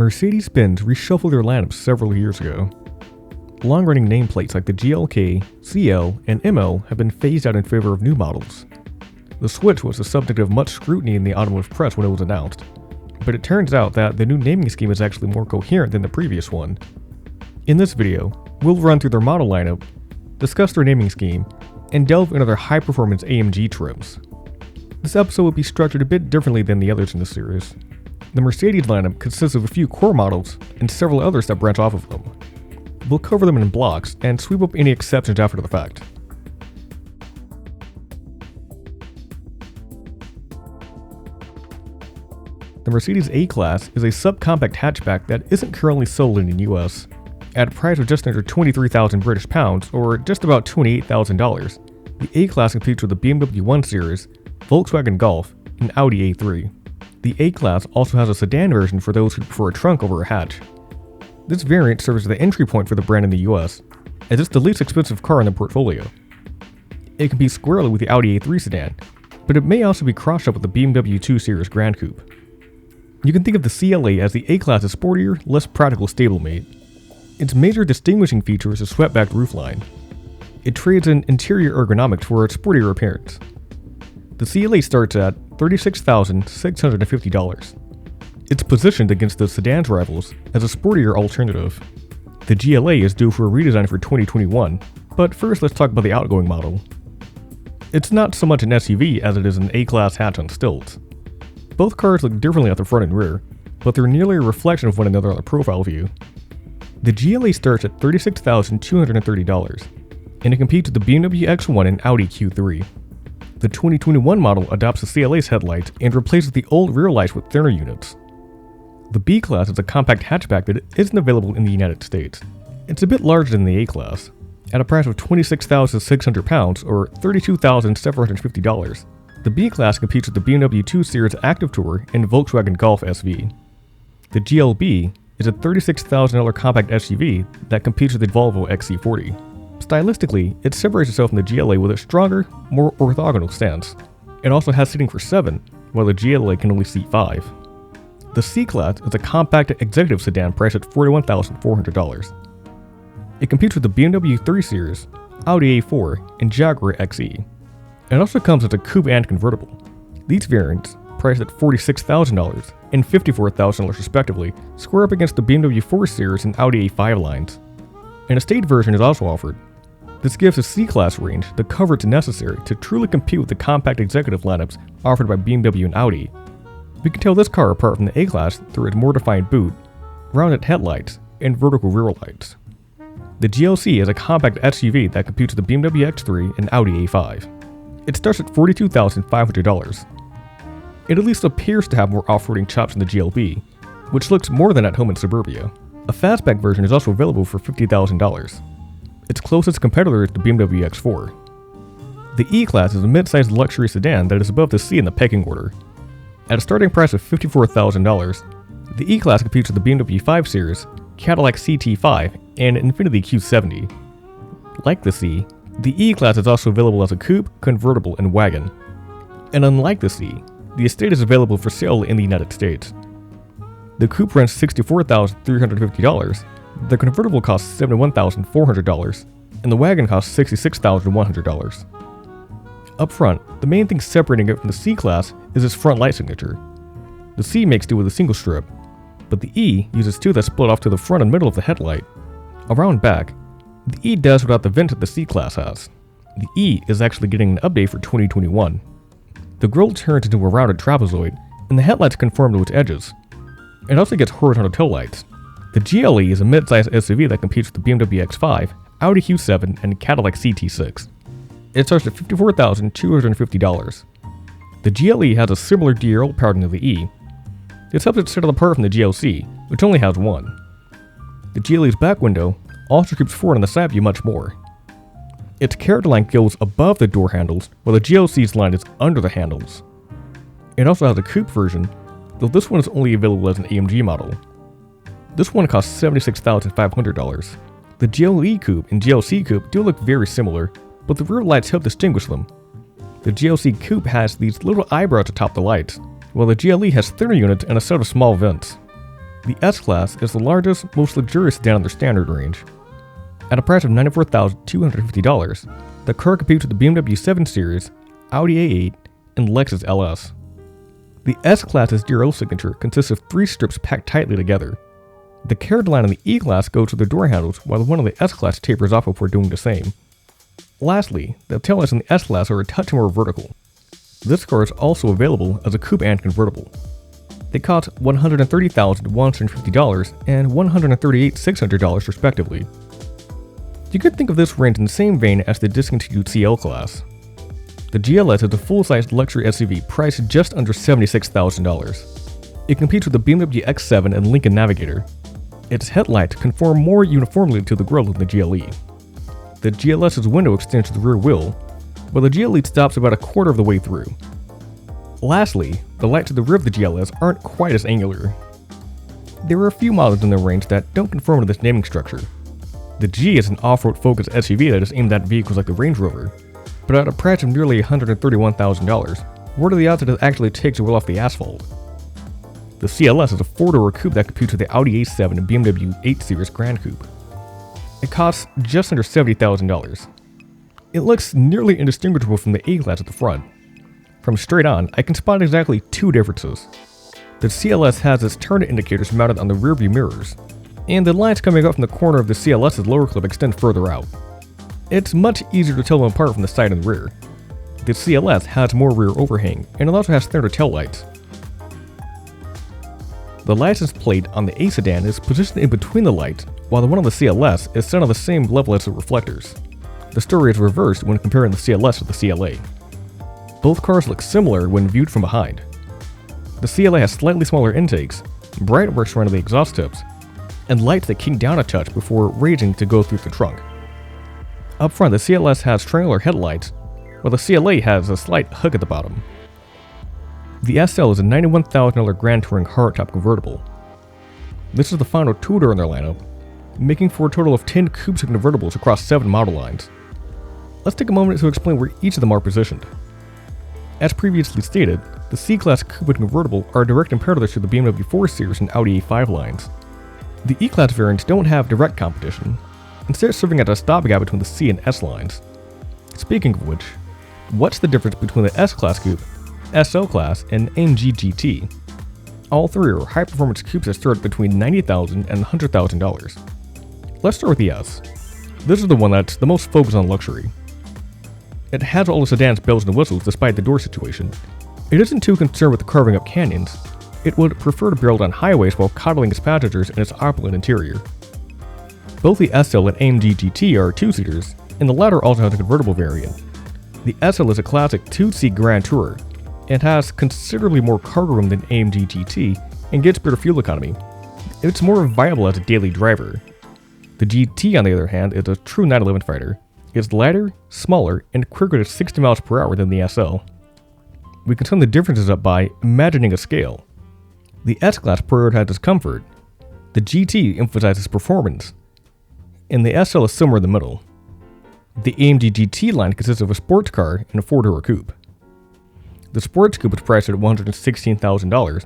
Mercedes-Benz reshuffled their lineup several years ago. Long-running nameplates like the GLK, CL, and ML have been phased out in favor of new models. The switch was the subject of much scrutiny in the automotive press when it was announced, but it turns out that the new naming scheme is actually more coherent than the previous one. In this video, we'll run through their model lineup, discuss their naming scheme, and delve into their high-performance AMG trims. This episode will be structured a bit differently than the others in the series. The Mercedes lineup consists of a few core models and several others that branch off of them. We'll cover them in blocks and sweep up any exceptions after the fact. The Mercedes A-Class is a subcompact hatchback that isn't currently sold in the US. At a price of just under 23,000 British pounds, or just about $28,000, the A-Class competes with the BMW 1 Series, Volkswagen Golf, and Audi A3. The A-Class also has a sedan version for those who prefer a trunk over a hatch. This variant serves as the entry point for the brand in the US, as it's the least expensive car in the portfolio. It competes squarely with the Audi A3 sedan, but it may also be crossed up with the BMW 2 Series Grand Coupe. You can think of the CLA as the A-Class's sportier, less practical stablemate. Its major distinguishing feature is a swept-back roofline. It trades in interior ergonomics for its sportier appearance. The CLA starts at $36,650. It's positioned against the sedan's rivals as a sportier alternative. The GLA is due for a redesign for 2021, but first let's talk about the outgoing model. It's not so much an SUV as it is an A-Class hatch on stilts. Both cars look differently at the front and rear, but they're nearly a reflection of one another on the profile view. The GLA starts at $36,230, and it competes with the BMW X1 and Audi Q3. The 2021 model adopts the CLA's headlights and replaces the old rear lights with thinner units. The B-Class is a compact hatchback that isn't available in the United States. It's a bit larger than the A-Class. At a price of £26,600 or $32,750, the B-Class competes with the BMW 2 Series Active Tour and Volkswagen Golf SV. The GLB is a $36,000 compact SUV that competes with the Volvo XC40. Stylistically, it separates itself from the GLA with a stronger, more orthogonal stance. It also has seating for 7, while the GLA can only seat 5. The C-Class is a compact executive sedan priced at $41,400. It competes with the BMW 3 Series, Audi A4, and Jaguar XE. It also comes as a coupe and convertible. These variants, priced at $46,000 and $54,000 respectively, square up against the BMW 4 Series and Audi A5 lines. An estate version is also offered. This gives the C-Class range the coverage necessary to truly compete with the compact executive lineups offered by BMW and Audi. We can tell this car apart from the A-Class through its more defined boot, rounded headlights, and vertical rear lights. The GLC is a compact SUV that competes with the BMW X3 and Audi A5. It starts at $42,500. It at least appears to have more off-roading chops than the GLB, which looks more than at home in suburbia. A fastback version is also available for $50,000. Its closest competitor is the BMW X4. The E-Class is a mid-sized luxury sedan that is above the C in the pecking order. At a starting price of $54,000, the E-Class competes with the BMW 5 Series, Cadillac CT5, and Infiniti Q70. Like the C, the E-Class is also available as a coupe, convertible, and wagon. And unlike the C, the estate is available for sale in the United States. The coupe rents $64,350, the convertible costs $71,400, and the wagon costs $66,100. Up front, the main thing separating it from the C-Class is its front light signature. The C makes do with a single strip, but the E uses two that split off to the front and middle of the headlight. Around back, the E does without the vent that the C-Class has. The E is actually getting an update for 2021. The grille turns into a rounded trapezoid, and the headlights conform to its edges. It also gets horizontal taillights. The GLE is a mid-sized SUV that competes with the BMW X5, Audi Q7, and Cadillac CT6. It starts at $54,250. The GLE has a similar DRL pattern to the E. This helps it set it apart from the GLC, which only has one. The GLE's back window also creeps forward on the side view much more. Its character line goes above the door handles, while the GLC's line is under the handles. It also has a coupe version, though this one is only available as an AMG model. This one costs $76,500. The GLE Coupe and GLC Coupe do look very similar, but the rear lights help distinguish them. The GLC Coupe has these little eyebrows atop the lights, while the GLE has thinner units and a set of small vents. The S-Class is the largest, most luxurious sedan in their standard range. At a price of $94,250, the car competes with the BMW 7 Series, Audi A3, and Lexus LS. The S-Class's DRL signature consists of 3 strips packed tightly together. The carriage line in the E-Class goes to the door handles, while the one on the S-Class tapers off before doing the same. Lastly, the taillights in the S-Class are a touch more vertical. This car is also available as a coupe and convertible. They cost $130,150 and $138,600 respectively. You could think of this range in the same vein as the discontinued CL class. The GLS is a full-sized luxury SUV priced just under $76,000. It competes with the BMW X7 and Lincoln Navigator. Its headlights conform more uniformly to the grille than the GLE. The GLS's window extends to the rear wheel, while the GLE stops about a quarter of the way through. Lastly, the lights at the rear of the GLS aren't quite as angular. There are a few models in their range that don't conform to this naming structure. The G is an off-road focused SUV that is aimed at vehicles like the Range Rover, but at a price of nearly $131,000, what are the odds that it actually takes a wheel off the asphalt? The CLS is a 4-door coupe that competes with the Audi A7 and BMW 8 Series Grand Coupe. It costs just under $70,000. It looks nearly indistinguishable from the A-Class at the front. From straight on, I can spot exactly 2 differences. The CLS has its turn indicators mounted on the rearview mirrors, and the lines coming up from the corner of the CLS's lower clip extend further out. It's much easier to tell them apart from the side and rear. The CLS has more rear overhang, and it also has thinner tail lights. The license plate on the A sedan is positioned in between the lights, while the one on the CLS is set on the same level as the reflectors. The story is reversed when comparing the CLS to the CLA. Both cars look similar when viewed from behind. The CLA has slightly smaller intakes, bright works around the exhaust tips, and lights that kink down a touch before raising to go through the trunk. Up front, the CLS has triangular headlights, while the CLA has a slight hook at the bottom. The SL is a $91,000 Grand Touring hardtop convertible. This is the final two-door in their lineup, making for a total of 10 coupes and convertibles across 7 model lines. Let's take a moment to explain where each of them are positioned. As previously stated, the C-Class coupe and convertible are direct competitors to the BMW 4 Series and Audi A5 lines. The E-Class variants don't have direct competition, instead serving as a stopgap between the C and S lines. Speaking of which, what's the difference between the S-Class coupe, SL Class, and AMG GT? All 3 are high-performance coupes that start between $90,000 and $100,000. Let's start with the S. This is the one that's the most focused on luxury. It has all the sedan's bells and whistles despite the door situation. It isn't too concerned with carving up canyons. It would prefer to barrel down highways while coddling its passengers in its opulent interior. Both the SL and AMG GT are 2-seaters, and the latter also has a convertible variant. The SL is a classic 2-seat Grand Tourer, and has considerably more cargo room than AMG GT and gets better fuel economy. It's more viable as a daily driver. The GT, on the other hand, is a true 911 fighter. It's lighter, smaller, and quicker at 60 miles per hour than the SL. We can sum the differences up by imagining a scale. The S-Class prioritizes comfort, the GT emphasizes performance, and the SL is somewhere in the middle. The AMG GT line consists of a sports car and a 4-door coupe. The sports coupe is priced at $116,000,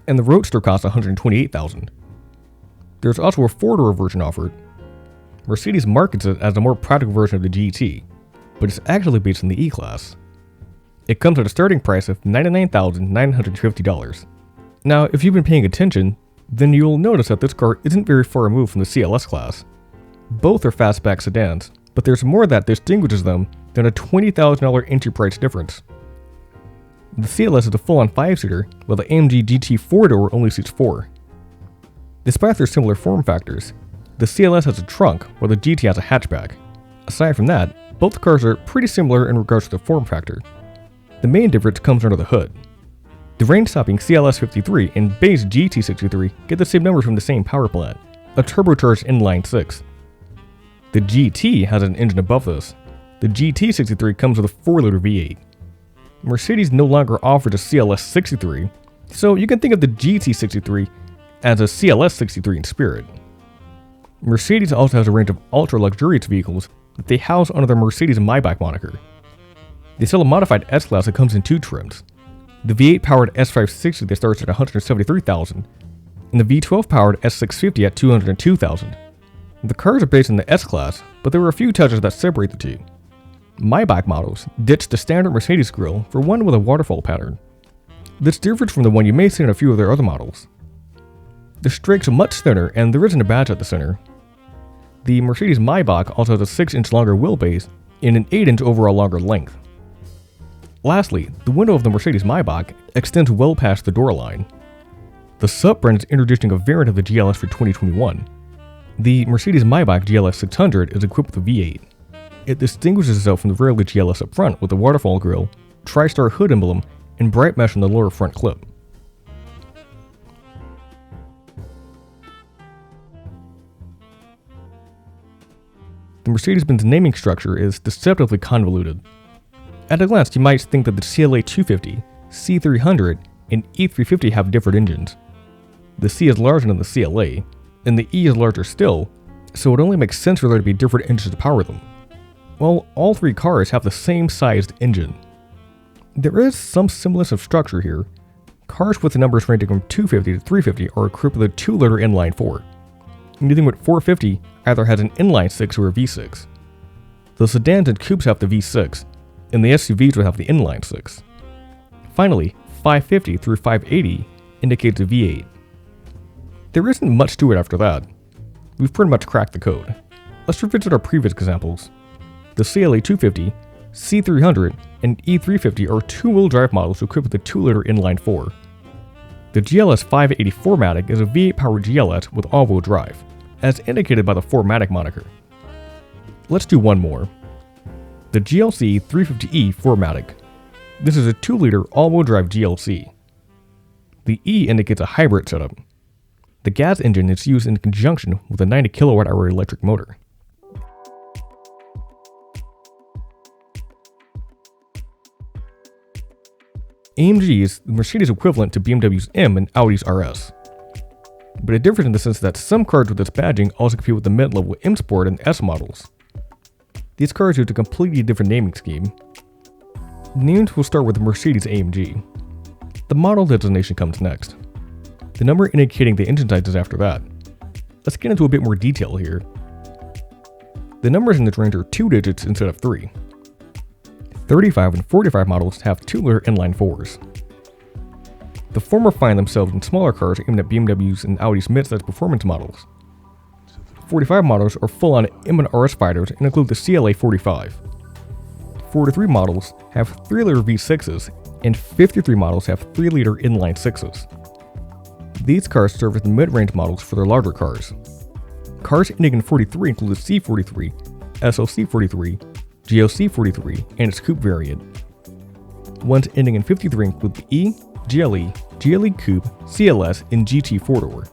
and the Roadster costs $128,000. There's also a 4-door version offered. Mercedes markets it as a more practical version of the GT, but it's actually based on the E-Class. It comes at a starting price of $99,950. Now, if you've been paying attention, then you'll notice that this car isn't very far removed from the CLS class. Both are fastback sedans, but there's more that distinguishes them than a $20,000 entry price difference. The CLS is a full-on 5-seater, while the AMG GT 4-door only seats 4. Despite their similar form factors, the CLS has a trunk, while the GT has a hatchback. Aside from that, both cars are pretty similar in regards to the form factor. The main difference comes under the hood. The range-topping CLS 53 and base GT 63 get the same numbers from the same power plant, a turbocharged inline 6. The GT has an engine above this. The GT 63 comes with a 4-liter V8. Mercedes no longer offers a CLS 63, so you can think of the GT 63 as a CLS 63 in spirit. Mercedes also has a range of ultra-luxurious vehicles that they house under their Mercedes Maybach moniker. They sell a modified S-Class that comes in 2 trims. The V8-powered S560 that starts at $173,000, and the V12-powered S650 at $202,000. The cars are based in the S-Class, but there were a few touches that separate the two. Maybach models ditched the standard Mercedes grille for one with a waterfall pattern. This differs from the one you may see in a few of their other models. The strakes are much thinner and there isn't a badge at the center. The Mercedes Maybach also has a 6-inch longer wheelbase and an 8-inch overall longer length. Lastly, the window of the Mercedes Maybach extends well past the door line. The sub-brand is introducing a variant of the GLS for 2021. The Mercedes Maybach GLS 600 is equipped with a V8. It distinguishes itself from the regular GLS up front with a waterfall grille, tri-star hood emblem, and bright mesh on the lower front clip. The Mercedes-Benz naming structure is deceptively convoluted. At a glance, you might think that the CLA 250, C300, and E350 have different engines. The C is larger than the CLA, and the E is larger still, so it only makes sense for there to be different engines to power them. Well, all three cars have the same sized engine. There is some semblance of structure here. Cars with the numbers ranging from 250 to 350 are equipped with a 2-liter inline-4. Anything with 450 either has an inline-6 or a V6. The sedans and coupes have the V6, and the SUVs would have the inline-6. Finally, 550 through 580 indicates a V8. There isn't much to it after that. We've pretty much cracked the code. Let's revisit our previous examples. The CLA 250, C300, and E350 are two-wheel drive models equipped with a 2-liter inline-4. The GLS 580 is a V8-powered GLS with all-wheel drive, as indicated by the 4MATIC moniker. Let's do one more. The GLC 350E 4MATIC. This is a 2-liter all-wheel drive GLC. The E indicates a hybrid setup. The gas engine is used in conjunction with a 90 kWh electric motor. AMG is the Mercedes equivalent to BMW's M and Audi's RS. But it differs in the sense that some cars with this badging also compete with the mid-level M Sport and S models. These cars use a completely different naming scheme. The names will start with the Mercedes AMG. The model designation comes next. The number indicating the engine type is after that. Let's get into a bit more detail here. The numbers in this range are 2 digits instead of 3. 35 and 45 models have 2-liter inline-4s. The former find themselves in smaller cars aimed at BMW's and Audi's midsize performance models. 45 models are full-on M and RS fighters and include the CLA 45. 43 models have 3-liter V6s, and 53 models have 3-liter inline-6s. These cars serve as the mid-range models for their larger cars. Cars ending in 43 include the C43, SLC43, GLC43, and its coupe variant. Ones ending in 53 include the E, GLE, GLE Coupe, CLS, and GT 4-door.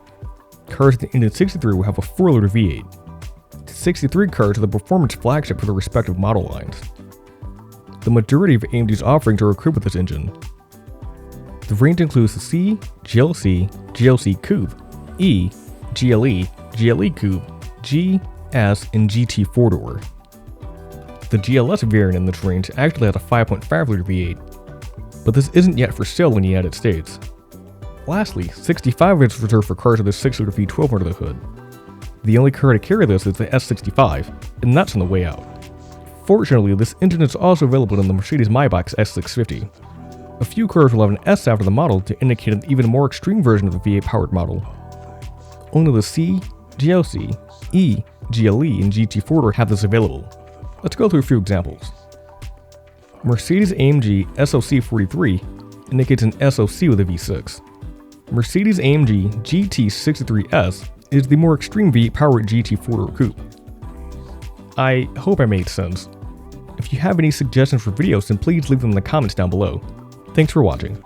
Cars that end in 63 will have a 4-liter V8. The 63 cars are the performance flagship for the respective model lines. The majority of AMG's offerings are equipped with this engine. The range includes the C, GLC, GLC Coupe, E, GLE, GLE Coupe, G, S, and GT 4-door. The GLS variant in this range actually has a 5.5-liter V8, but this isn't yet for sale in the United States. Lastly, 65 is reserved for cars with a 6-liter V12 under the hood. The only car to carry this is the S65, and that's on the way out. Fortunately, this engine is also available in the Mercedes Maybach's S650. A few cars will have an S after the model to indicate an even more extreme version of the V8-powered model. Only the C, GLC, E, GLE, and GT 4-door have this available. Let's go through a few examples. Mercedes-AMG SLC43 indicates an SOC with a V6. Mercedes-AMG GT63S is the more extreme V8-powered GT 4-door coupe. I hope I made sense. If you have any suggestions for videos, then please leave them in the comments down below. Thanks for watching.